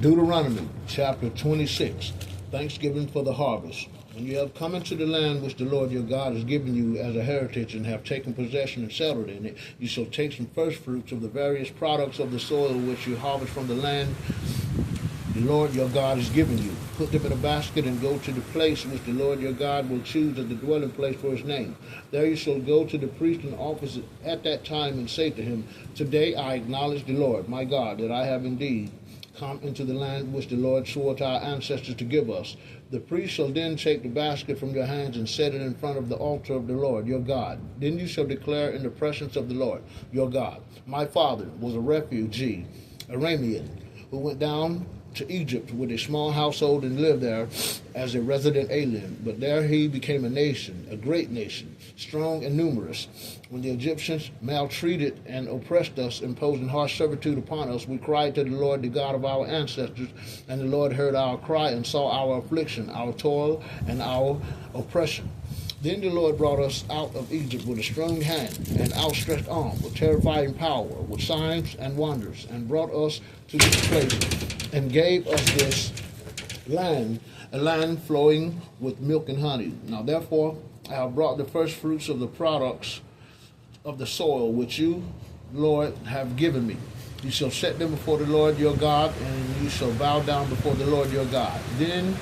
Deuteronomy chapter 26, Thanksgiving for the harvest. When you have come into the land which the Lord your God has given you as a heritage and have taken possession and settled in it, you shall take some first fruits of the various products of the soil which you harvest from the land the Lord your God has given you. Put them in a basket and go to the place which the Lord your God will choose as the dwelling place for his name. There you shall go to the priest in office at that time and say to him, Today I acknowledge the Lord my God, that I have indeed come into the land which the Lord swore to our ancestors to give us. The priest shall then take the basket from your hands and set it in front of the altar of the Lord your God. Then you shall declare in the presence of the Lord your God, My father was a refugee, Aramean, who went down to Egypt with a small household and lived there as a resident alien. But there he became a nation, a great nation, strong and numerous. When the Egyptians maltreated and oppressed us, imposing harsh servitude upon us, we cried to the Lord, the God of our ancestors, and the Lord heard our cry and saw our affliction, our toil, and our oppression. Then the Lord brought us out of Egypt with a strong hand and outstretched arm, with terrifying power, with signs and wonders, and brought us to this place, and gave us this land, a land flowing with milk and honey. Now therefore I have brought the first fruits of the products of the soil which you, Lord, have given me. You shall set them before the Lord your God, and you shall bow down before the Lord your God. Then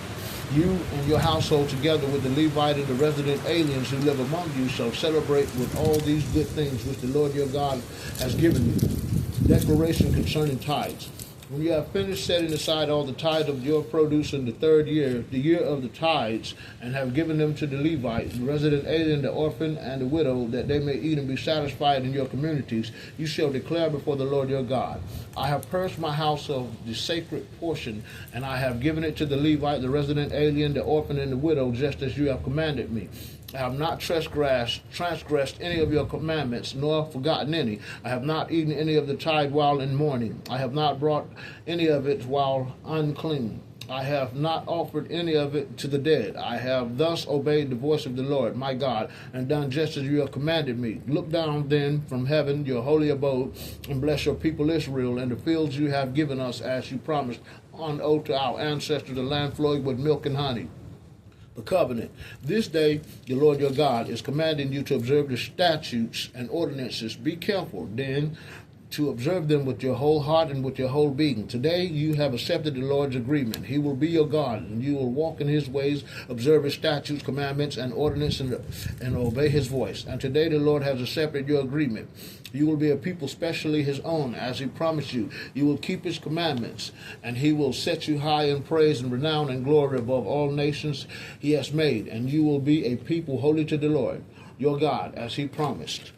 you and your household, together with the Levite and the resident aliens who live among you, shall celebrate with all these good things which the Lord your God has given you. Declaration concerning tithes. When you have finished setting aside all the tithes of your produce in the third year, the year of the tithes, and have given them to the Levite, the resident alien, the orphan, and the widow, that they may eat and be satisfied in your communities, you shall declare before the Lord your God, I have purged my house of the sacred portion, and I have given it to the Levite, the resident alien, the orphan, and the widow, just as you have commanded me. I have not transgressed any of your commandments, nor forgotten any. I have not eaten any of the tithe while in mourning. I have not brought any of it while unclean. I have not offered any of it to the dead. I have thus obeyed the voice of the Lord, my God, and done just as you have commanded me. Look down then from heaven, your holy abode, and bless your people Israel, and the fields you have given us, as you promised on oath to our ancestors, the land flowing with milk and honey. The covenant. This day the Lord your God is commanding you to observe the statutes and ordinances. Be careful then to observe them with your whole heart and with your whole being. Today you have accepted the Lord's agreement. He will be your God, and you will walk in his ways, observe his statutes, commandments, and ordinances, and obey his voice. And today the Lord has accepted your agreement. You will be a people specially his own, as he promised you. You will keep his commandments, and he will set you high in praise and renown and glory above all nations he has made. And you will be a people holy to the Lord, your God, as he promised.